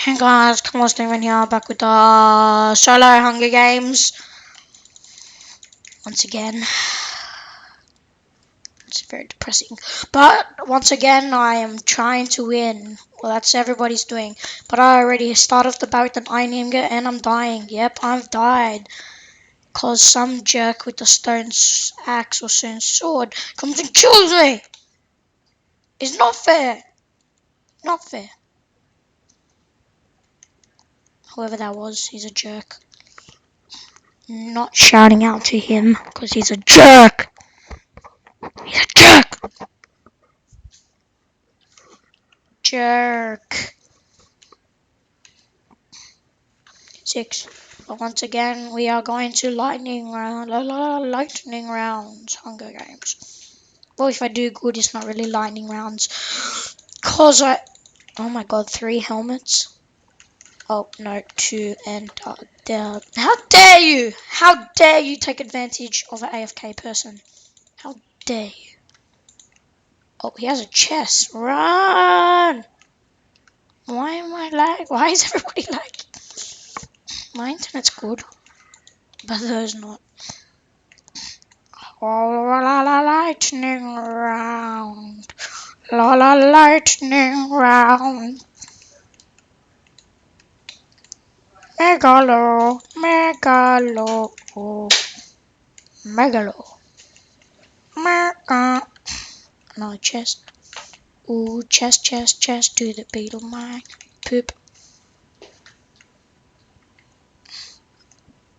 Hey guys, come on, Steven here, back with the solo Hunger Games. Once again, it's very depressing. But once again, I am trying to win. Well, that's everybody's doing. But I already started the bout with an iron ingot and I'm dying. Yep, I've died. Cause some jerk with the stone axe or stone sword comes and kills me. It's not fair. Not fair. Whoever that was, he's a jerk. Not shouting out to him because he's a jerk. He's a jerk. Jerk. 6. But once again, we are going to lightning rounds, Hunger Games. Well, if I do good, it's not really lightning rounds. Cause oh my god, 3 helmets. Oh no, 2 and how dare you? How dare you take advantage of an AFK person? How dare you? Oh, he has a chest. Run! Why am I lag? Why is everybody lagging? My internet's good, but theirs not. Oh, la la lightning round. La la lightning round. Megalo, megalo, megalo, mega. Another chest. Ooh, chest, chest, chest. Do the beat of my poop.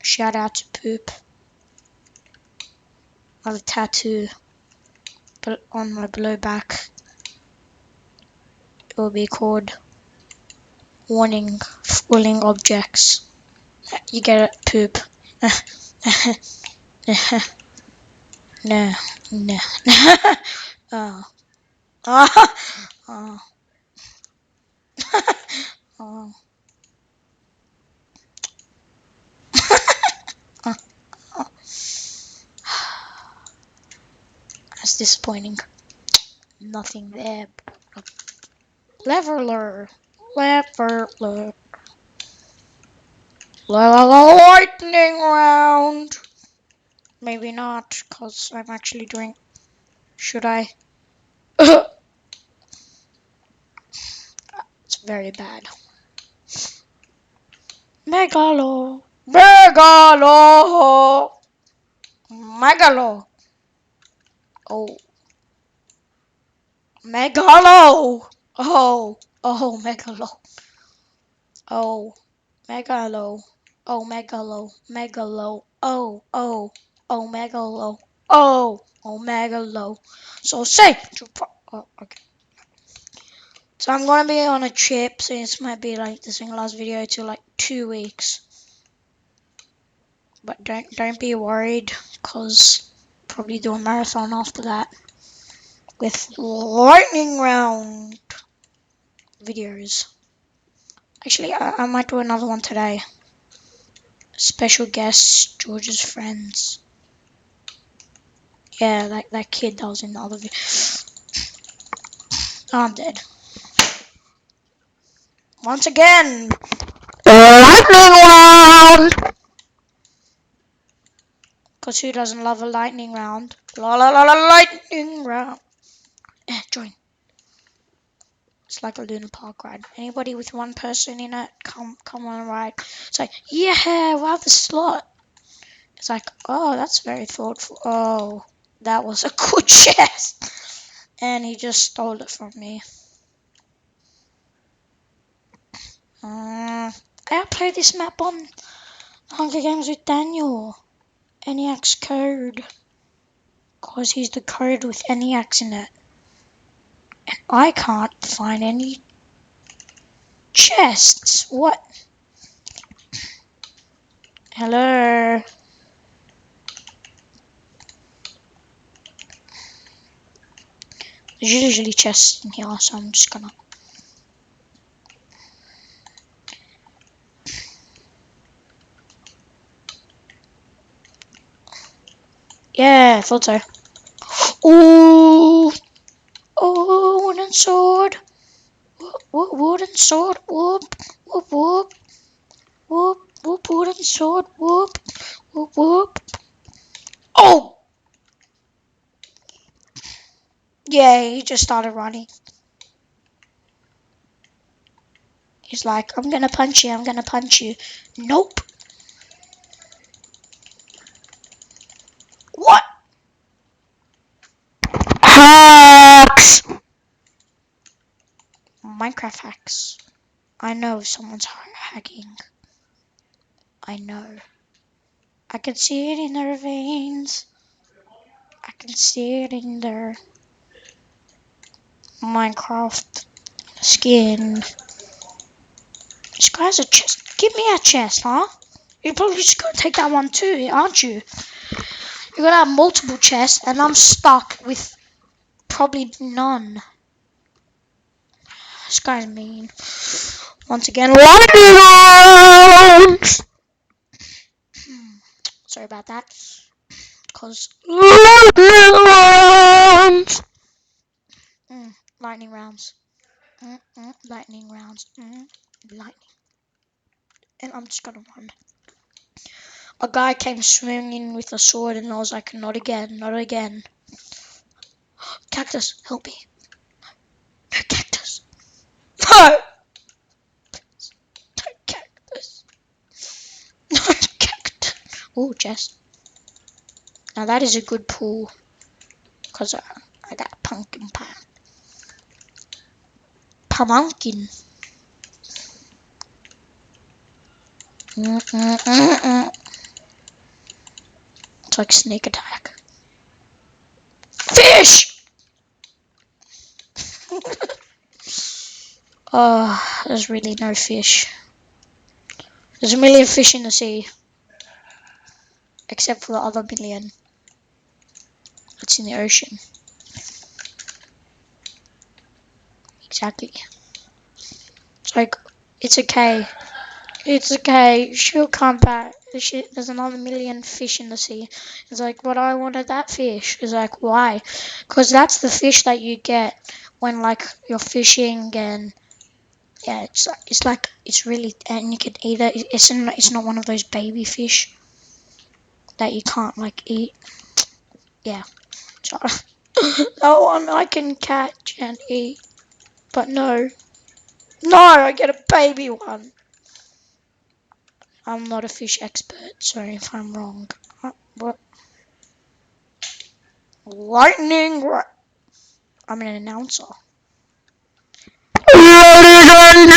Shout out to poop. I have a tattoo on my below back. It will be called Warning Falling Objects. You get it, poop. No, no. Oh. Oh. Oh. Oh. Oh. That's disappointing. Nothing there. Leveler. Leveler. Lightning round. Maybe not, because I'm actually doing. Should I? It's very bad. Megalo. Megalo. Megalo. Oh. Megalo. Oh. Oh, Megalo. Oh. Megalo. Oh, Megalo. Megalo. Oh. Oh. Oh, Megalo. Oh. Oh, Megalo. So say. Oh, okay. So I'm gonna be on a trip, so this might be like the single last video to like 2 weeks. But don't be worried, cause probably do a marathon after that with lightning round videos. Actually, I might do another one today. Special guests, George's friends. Yeah, like that kid that was in the other video. Oh, I'm dead. Once again, lightning round. Cause who doesn't love a lightning round? La la la la lightning round. Join. It's like a Luna Park ride. Anybody with one person in it, come on ride. It's like, yeah, we'll have a slot. It's like, oh, that's very thoughtful. Oh, that was a good chest. And he just stole it from me. I played this map on Hunger Games with Daniel. ENIAC's code. Cause he's the code with ENIAC's in it. And I can't find any chests. What? Hello? There's usually chests in here, so I'm just gonna. Yeah, I thought so. Ooh! Oh, wooden sword! Wooden sword! Whoop! sword. Whoop, whoop, whoop. Oh! Yeah, he just started running. He's like, I'm gonna punch you, I'm gonna punch you. Nope. What? Hacks! Minecraft hacks. I know someone's hacking. I know. I can see it in their veins. I can see it in their Minecraft skin. This guy's a chest. Give me a chest, huh? You're probably just gonna take that one too, aren't you? You're gonna have multiple chests, and I'm stuck with probably none. This guy's mean. Once again, lightning rounds! Sorry about that. Cause lightning rounds! Lightning rounds. Lightning rounds. Lightning. And I'm just gonna run. A guy came swinging with a sword, and I was like, not again, not again. Cactus, help me. No cactus. No! No cactus. No cactus. Oh, chest. Now that is a good pool. Because I got a pumpkin pie. Pumpkin. It's like snake attack. Fish! Oh, there's really no fish. There's a million fish in the sea. Except for the other million. That's in the ocean. Exactly. It's like, it's okay. It's okay. She'll come back. There's another million fish in the sea. It's like, but I wanted that fish. It's like, why? Because that's the fish that you get when like you're fishing, and yeah, it's really, and you can eat it. It's not one of those baby fish that you can't like eat. Yeah. So, that one I can catch and eat, but no, I get a baby one. I'm not a fish expert. Sorry if I'm wrong. What? Lightning! I'm an announcer. Ladies and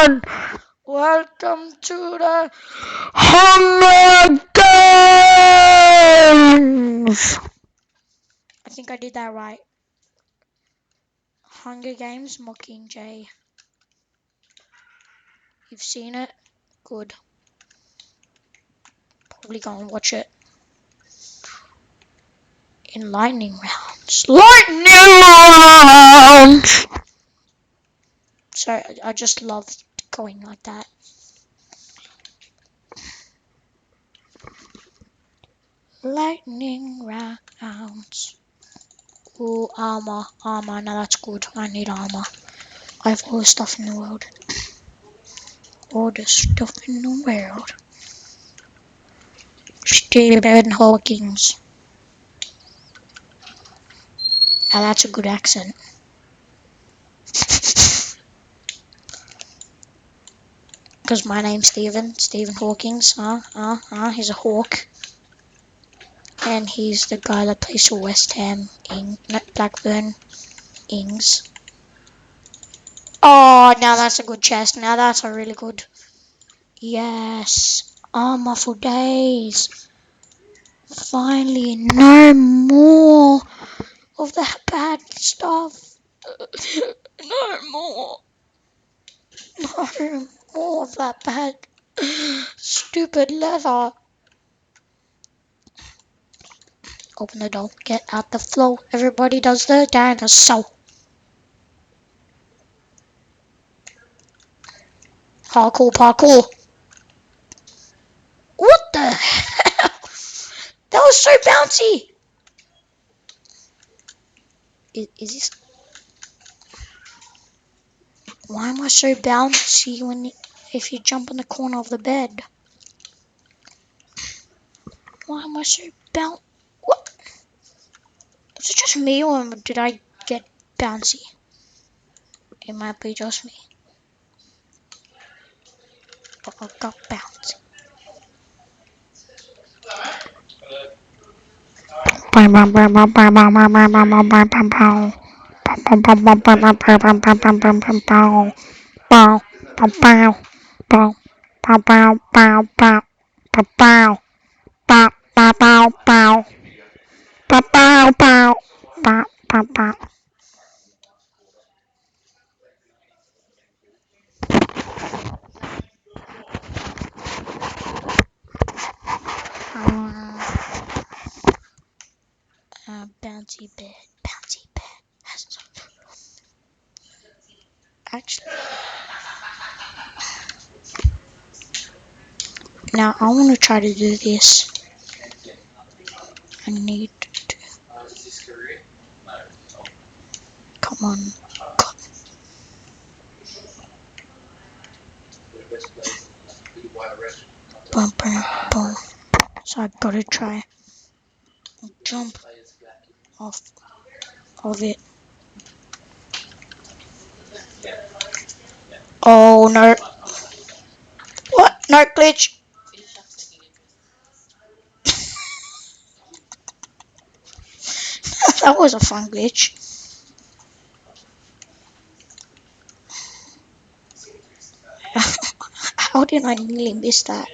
gentlemen, welcome to the Hunger Games. I think I did that right. Hunger Games Mockingjay. You've seen it? Good. Probably go and watch it. In lightning rounds. Lightning rounds! So I just love going like that. Lightning rounds. Ooh, armor. Now that's good. I need armor. I have all the stuff in the world. All the stuff in the world. Stephen Hawkins. Now that's a good accent. Because my name's Stephen Hawkins. He's a hawk. And he's the guy that plays for West Ham, Blackburn, Ings. Oh, now that's a good chest. Now that's a really good. Yes. Armor for days. Finally, no more of that bad stuff. No more. No more of that bad, stupid leather. Open the door. Get out the flow. Everybody does the dinosaur. Parkour. What the hell? That was so bouncy. Is this? Why am I so bouncy when? if you jump in the corner of the bed? Why am I so bouncy? What? Is it just me or did I get bouncy? It might be just me. But I got bouncy. Bouncy bed, bouncy bed. Actually, now I want to try to do this. I need to. Come on. Boom, boom, boom. So I gotta try and jump off of it. Oh no. What? No glitch. That was a fun glitch. How did I nearly miss that?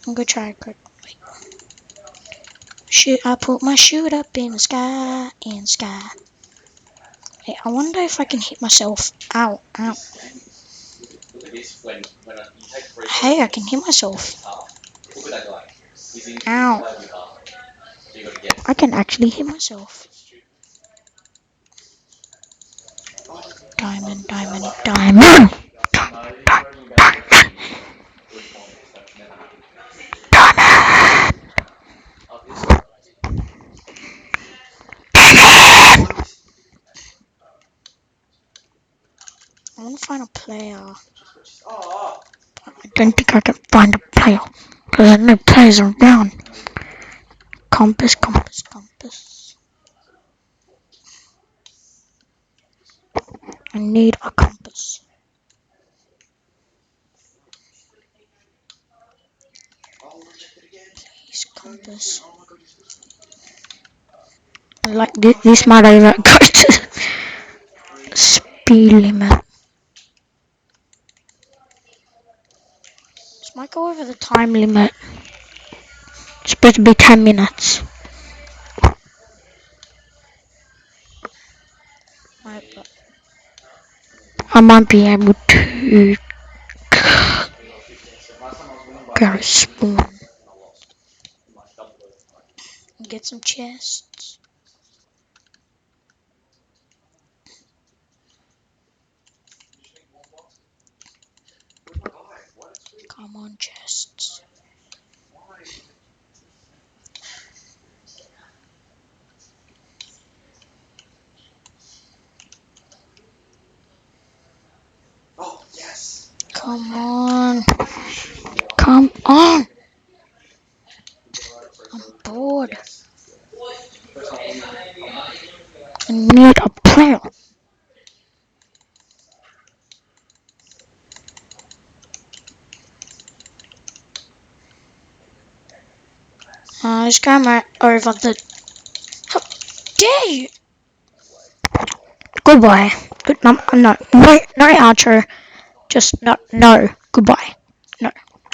I'm gonna try it. Wait. Shoot, I put my shoot up in the sky, Hey, I wonder if I can hit myself. Ow, ow. Hey, I can hit myself. Ow. I can actually hit myself. Diamond, diamond, diamond. I want to find a player. I don't think I can find a player. Because there are no players around. Compass, compass, compass. I need a compass. Please, compass. Like this might even go to speed limit. This might go over the time limit. It's supposed to be 10 minutes. I might be able to go spawn and get some chests. Come on, chests. Come on. Come on. I'm bored. I need a player. This guy might over the. How dare you? Goodbye. No, wait, no outro. Just no. Goodbye.